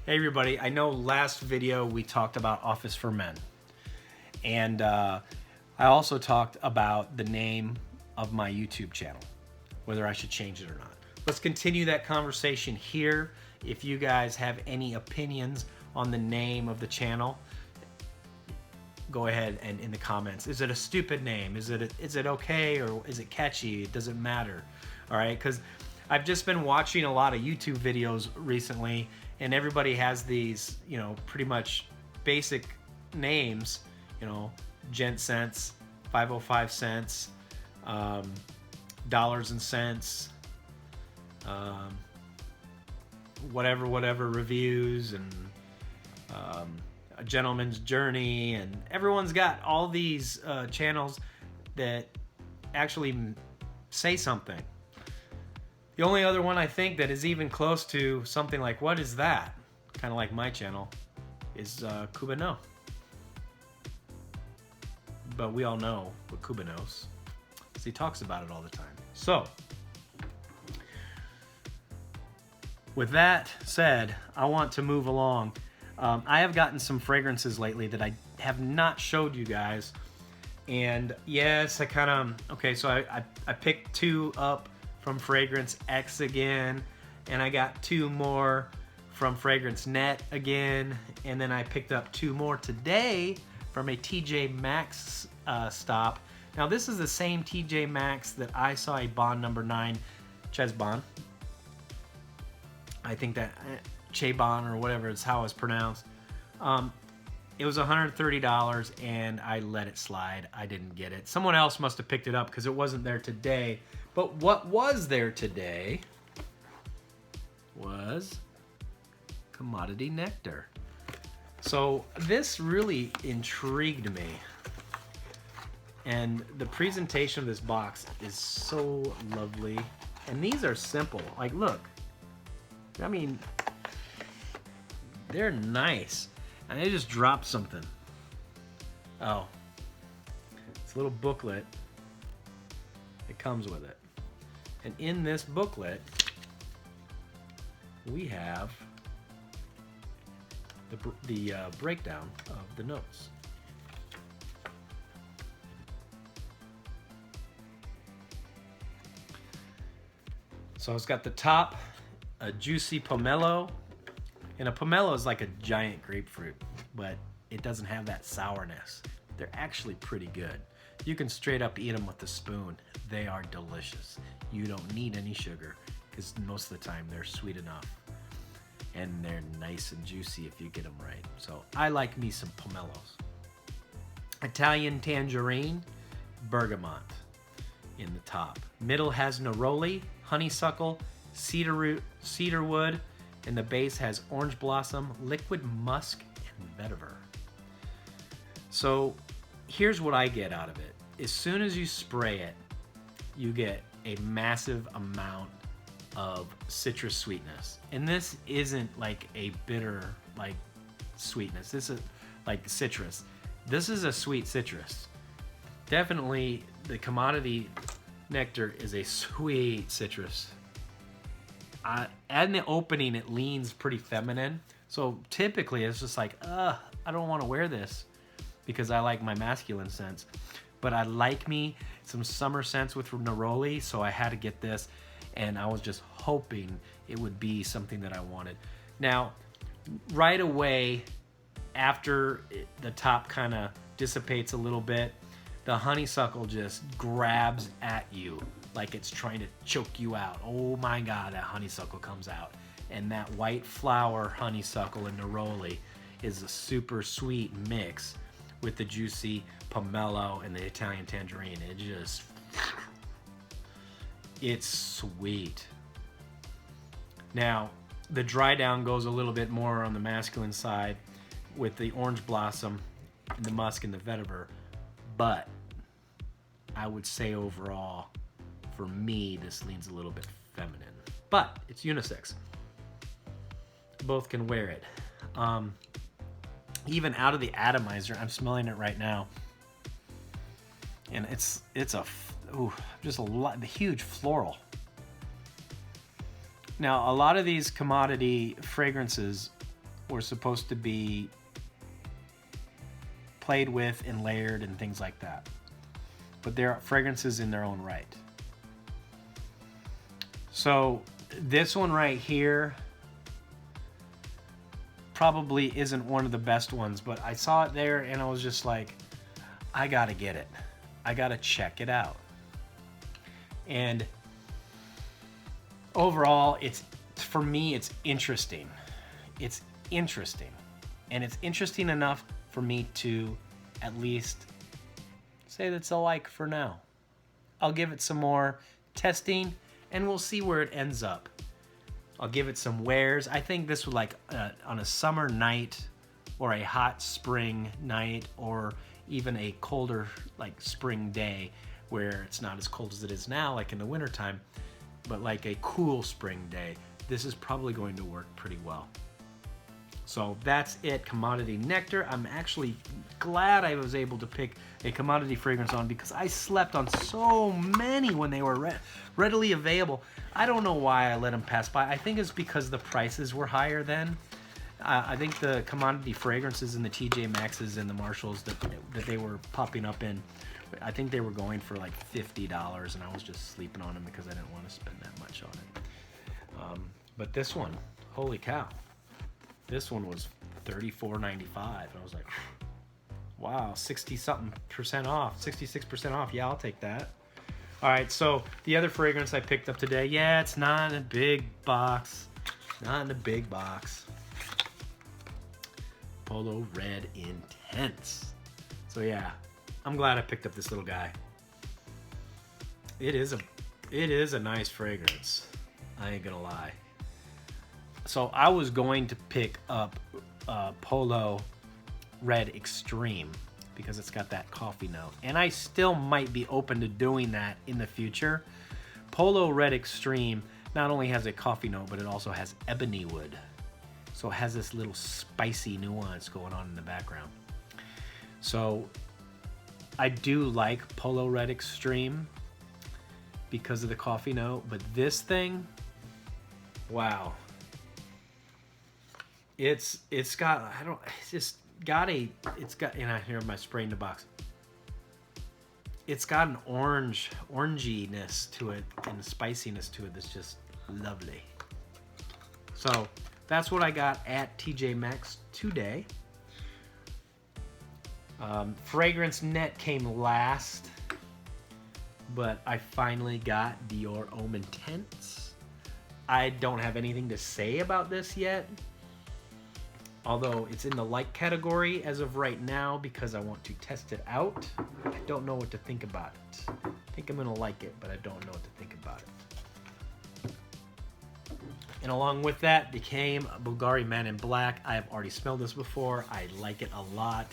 Hey everybody, I know last video we talked about Office for Men, and I also talked about the name of my YouTube channel, whether I should change it or not. Let's continue that conversation here. If you guys have any opinions on the name of the channel, go ahead and in the comments. Is it a stupid name? Is it okay, or is it catchy? It doesn't matter. All right, because I've just been watching a lot of YouTube videos recently, and everybody has these, pretty much basic names, gent cents, 505 cents, dollars and cents, whatever reviews, and a gentleman's journey, and everyone's got all these channels that actually say something. The only other one I think that is even close to something like what is that, kind of like my channel, is Cuba No. But we all know what Cuba knows, because he talks about it all the time. So with that said, I want to move along. I have gotten some fragrances lately that I have not showed you guys. And yes, so I picked 2 up from Fragrance X again, and I got 2 more from Fragrance Net again, and then I picked up 2 more today from a TJ Maxx stop. Now this is the same TJ Maxx that I saw a Bond number 9, Ches Bond. I think that Che-Bon or whatever is how it's pronounced. It was $130 and I let it slide. I didn't get it. Someone else must have picked it up because it wasn't there today. But what was there today was Commodity Nectar. So this really intrigued me. And the presentation of this box is so lovely. And these are simple. Like, look. I mean, they're nice. And they just dropped something. Oh. It's a little booklet. It comes with it. And in this booklet, we have the breakdown of the notes. So it's got the top, a juicy pomelo. And a pomelo is like a giant grapefruit, but it doesn't have that sourness. They're actually pretty good. You can straight up eat them with a spoon. They are delicious. You don't need any sugar because most of the time they're sweet enough. And they're nice and juicy if you get them right. So I like me some pomelos. Italian tangerine, bergamot in the top. Middle has neroli, honeysuckle, cedarwood, and the base has orange blossom, liquid musk, and vetiver. So here's what I get out of it. As soon as you spray it, you get a massive amount of citrus sweetness. And this isn't like a bitter sweetness. This is like citrus. This is a sweet citrus. Definitely the Commodity Nectar is a sweet citrus. In the opening, it leans pretty feminine. So typically it's just like, I don't want to wear this because I like my masculine scents. But I like me some summer scents with neroli, so I had to get this. And I was just hoping it would be something that I wanted. Now, right away, after the top kind of dissipates a little bit, the honeysuckle just grabs at you like it's trying to choke you out. Oh my God, that honeysuckle comes out. And that white flower honeysuckle and neroli is a super sweet mix with the juicy pomelo and the Italian tangerine. It's sweet. Now, the dry down goes a little bit more on the masculine side with the orange blossom and the musk and the vetiver, but I would say overall, for me, this leans a little bit feminine, but it's unisex. Both can wear it. Even out of the atomizer, I'm smelling it right now, and it's just a lot, the huge floral. Now, a lot of these commodity fragrances were supposed to be played with and layered and things like that. But they're fragrances in their own right. So this one right here probably isn't one of the best ones, but I saw it there and I was just like, I gotta get it. I gotta check it out. And overall, for me, it's interesting. It's interesting. And it's interesting enough for me to at least say that's a like for now. I'll give it some more testing and we'll see where it ends up. I'll give it some wears. I think this would like on a summer night or a hot spring night or even a colder like spring day where it's not as cold as it is now, like in the wintertime, but like a cool spring day, this is probably going to work pretty well. So that's it, Commodity Nectar. I'm actually glad I was able to pick a commodity fragrance on because I slept on so many when they were readily available. I don't know why I let them pass by. I think it's because the prices were higher then. I think the commodity fragrances in the TJ Maxx's and the Marshalls that they were popping up in, I think they were going for like $50 and I was just sleeping on them because I didn't want to spend that much on it. But this one, holy cow. This one was $34.95. I was like, wow, 60-something% off, 66% off. Yeah, I'll take that. All right, so the other fragrance I picked up today, yeah, it's not in a big box. Not in a big box. Polo Red Intense. So yeah, I'm glad I picked up this little guy. It is a nice fragrance. I ain't gonna lie. So I was going to pick up Polo Red Extreme because it's got that coffee note. And I still might be open to doing that in the future. Polo Red Extreme not only has a coffee note, but it also has ebony wood. So it has this little spicy nuance going on in the background. So I do like Polo Red Extreme because of the coffee note, but this thing, wow. It's got, and I hear my spray in the box. It's got an oranginess to it and a spiciness to it that's just lovely. So that's what I got at TJ Maxx today. Fragrance Net came last, but I finally got Dior Homme Intense. I don't have anything to say about this yet. Although it's in the like category as of right now because I want to test it out. I don't know what to think about it. I think I'm gonna like it, but I don't know what to think about it. And along with that became Bulgari Man in Black. I have already smelled this before. I like it a lot.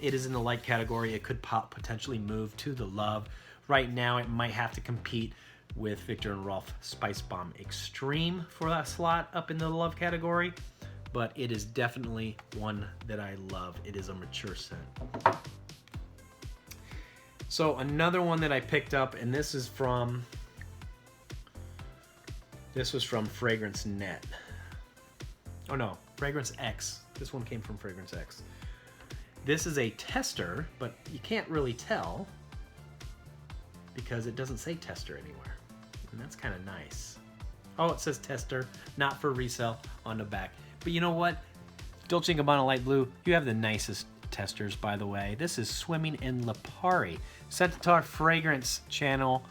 It is in the light category. It could potentially move to the love. Right now it might have to compete with Viktor & Rolf Spice Bomb Extreme for that slot up in the love category. But it is definitely one that I love. It is a mature scent. So another one that I picked up, and this was from Fragrance Net. Oh no, Fragrance X. This one came from Fragrance X. This is a tester, but you can't really tell because it doesn't say tester anywhere. And that's kind of nice. Oh, it says tester, not for resale on the back. But you know what? Dolce & Gabbana Light Blue, you have the nicest testers, by the way. This is Swimming in Lipari. Scentatar Fragrance channel.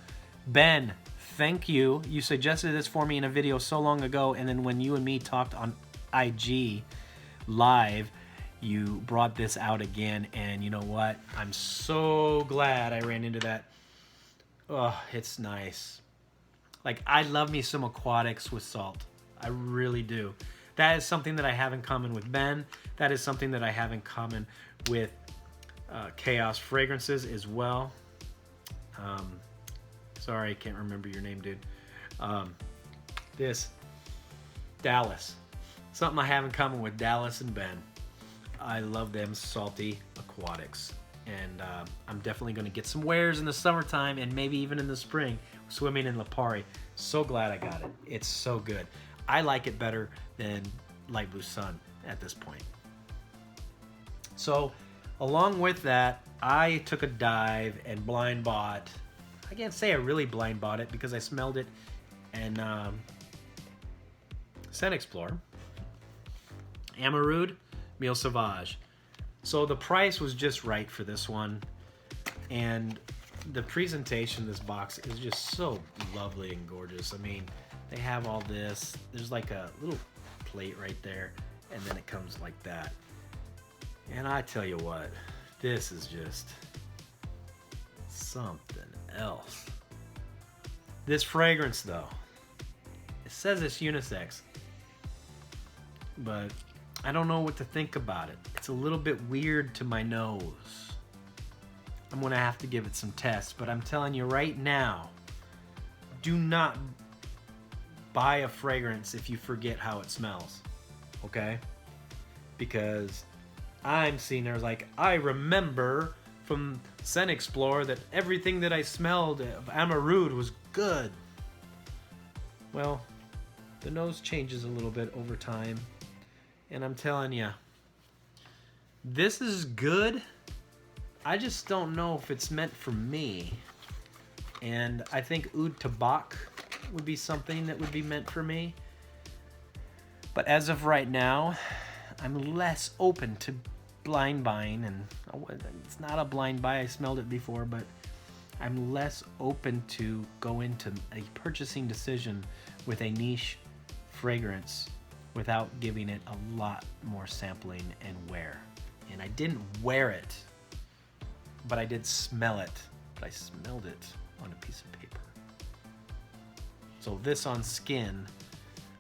Ben, thank you. You suggested this for me in a video so long ago, and then when you and me talked on IG Live, you brought this out again, and you know what? I'm so glad I ran into that. Oh, it's nice. Like, I love me some aquatics with salt. I really do. That is something that I have in common with Ben. That is something that I have in common with Chaos Fragrances as well. Sorry, I can't remember your name, dude. This, Dallas. Something I have in common with Dallas and Ben. I love them salty aquatics. And I'm definitely going to get some wares in the summertime and maybe even in the spring. Swimming in Lipari. So glad I got it. It's so good. I like it better than Light Blue Sun. at this point. So along with that, I took a dive and blind bought. I can't say I really blind bought it because I smelled it in Scent Explorer. Amarud Mille Sauvage. So the price was just right for this one, and the presentation of this box is just so lovely and gorgeous. I mean, they have all this. There's like a little plate right there, and then it comes like that. And I tell you what, this is just something else. This fragrance though, it says it's unisex, but I don't know what to think about it. It's a little bit weird to my nose. I'm gonna have to give it some tests, but I'm telling you right now, do not buy a fragrance if you forget how it smells, okay? Because I'm seeing there's like, I remember from Scent Explorer that everything that I smelled of Amarud was good. Well, the nose changes a little bit over time. And I'm telling you, this is good. I just don't know if it's meant for me. And I think Oud Tabak would be something that would be meant for me. But as of right now, I'm less open to blind buying. And it's not a blind buy, I smelled it before, but I'm less open to go into a purchasing decision with a niche fragrance without giving it a lot more sampling and wear. And I didn't wear it, but I did smell it. But I smelled it on a piece of paper. So this on skin,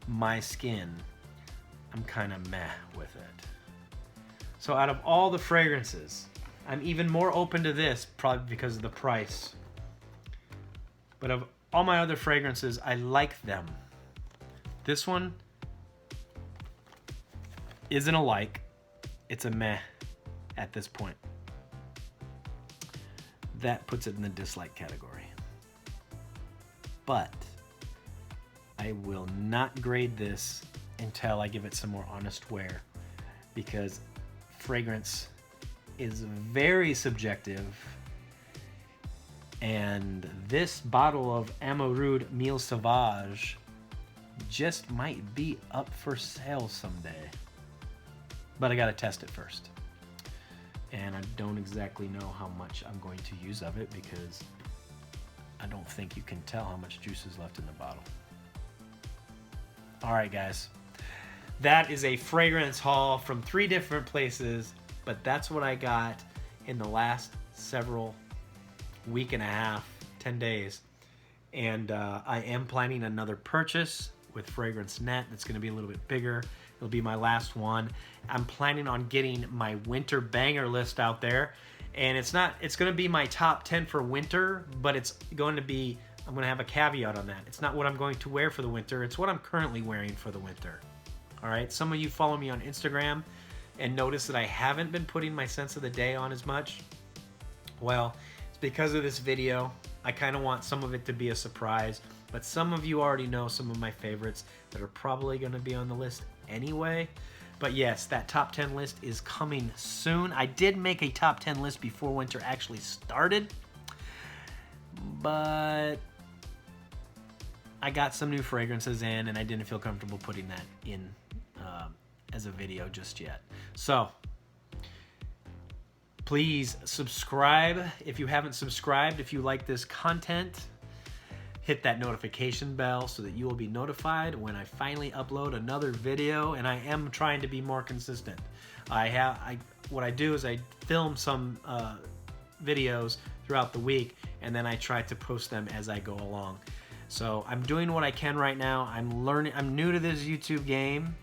my skin, I'm kind of meh with it. So out of all the fragrances, I'm even more open to this, probably because of the price. But of all my other fragrances, I like them. This one isn't a like, it's a meh at this point. That puts it in the dislike category. But I will not grade this until I give it some more honest wear, because fragrance is very subjective, and this bottle of Amarud Mille Sauvage just might be up for sale someday. But I gotta test it first. And I don't exactly know how much I'm going to use of it, because I don't think you can tell how much juice is left in the bottle. All right, guys. That is a fragrance haul from 3 different places, but that's what I got in the last several week and a half, 10 days. And I am planning another purchase with Fragrance Net that's gonna be a little bit bigger. It'll be my last one. I'm planning on getting my winter banger list out there. And it's gonna be my top 10 for winter, but it's going to be, I'm gonna have a caveat on that. It's not what I'm going to wear for the winter, it's what I'm currently wearing for the winter. All right, some of you follow me on Instagram and notice that I haven't been putting my scents of the day on as much. Well, it's because of this video. I kind of want some of it to be a surprise, but some of you already know some of my favorites that are probably gonna be on the list anyway. But yes, that top 10 list is coming soon. I did make a top 10 list before winter actually started, but I got some new fragrances in and I didn't feel comfortable putting that in as a video just yet. So please subscribe if you haven't subscribed. If you like this content, hit that notification bell so that you will be notified when I finally upload another video. And I am trying to be more consistent. What I do is I film some videos throughout the week, and then I try to post them as I go along. So I'm doing what I can right now. I'm new to this YouTube game,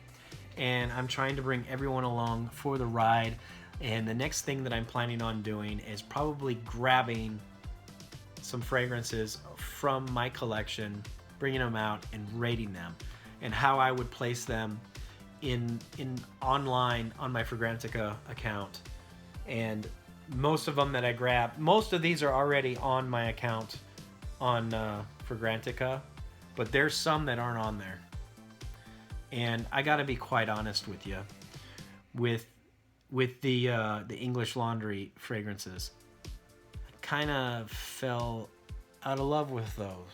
and I'm trying to bring everyone along for the ride. And the next thing that I'm planning on doing is probably grabbing some fragrances from my collection, bringing them out and rating them, and how I would place them in online on my Fragrantica account. And most of them that I grabbed, most of these are already on my account on Fragrantica, but there's some that aren't on there. And I gotta be quite honest with you. with the English Laundry fragrances. I kind of fell out of love with those.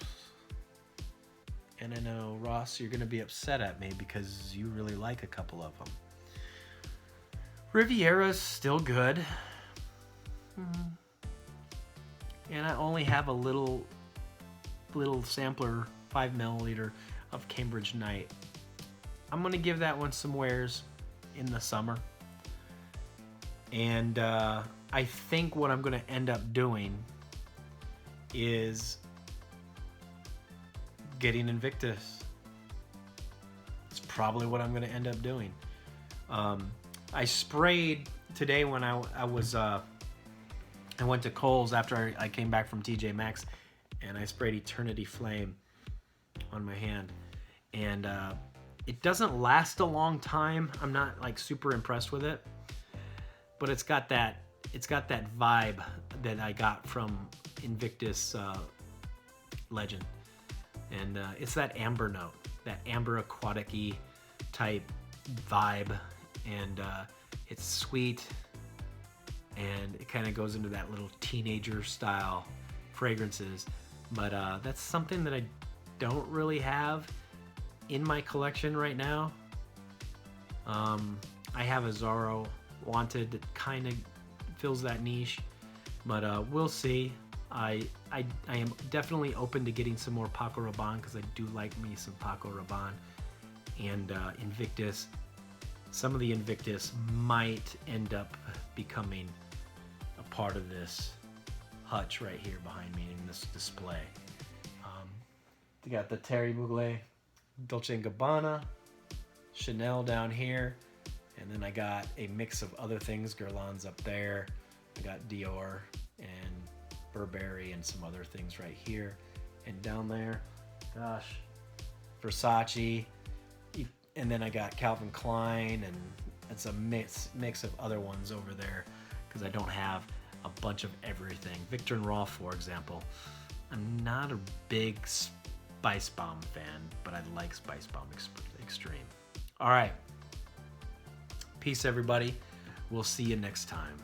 And I know, Ross, you're going to be upset at me because you really like a couple of them. Riviera's still good. And I only have a little sampler, 5 milliliter of Cambridge Night. I'm going to give that one some wears in the summer. And I think what I'm going to end up doing is getting Invictus. It's probably what I'm going to end up doing. I sprayed today when I went to Kohl's after I came back from TJ Maxx, and I sprayed Eternity Flame on my hand, and it doesn't last a long time. I'm not like super impressed with it, but it's got that vibe that I got from Invictus Legend, and it's that amber note, that amber aquatic-y type vibe, and it's sweet, and it kind of goes into that little teenager style fragrances, but that's something that I don't really have in my collection right now. I have a Zorro Wanted that kind of fills that niche, but we'll see. I am definitely open to getting some more Paco Rabanne because I do like me some Paco Rabanne, and Invictus. Some of the Invictus might end up becoming a part of this hutch right here behind me in this display. We got the Terry Mugler Dolce & Gabbana, Chanel down here, and then I got a mix of other things. Guerlain's up there. I got Dior and Burberry and some other things right here. And down there, gosh, Versace. And then I got Calvin Klein, and it's a mix of other ones over there because I don't have a bunch of everything. Victor and Rolf, for example. I'm not a big Spice Bomb fan, but I like Spice Bomb Extreme. All right. Peace, everybody. We'll see you next time.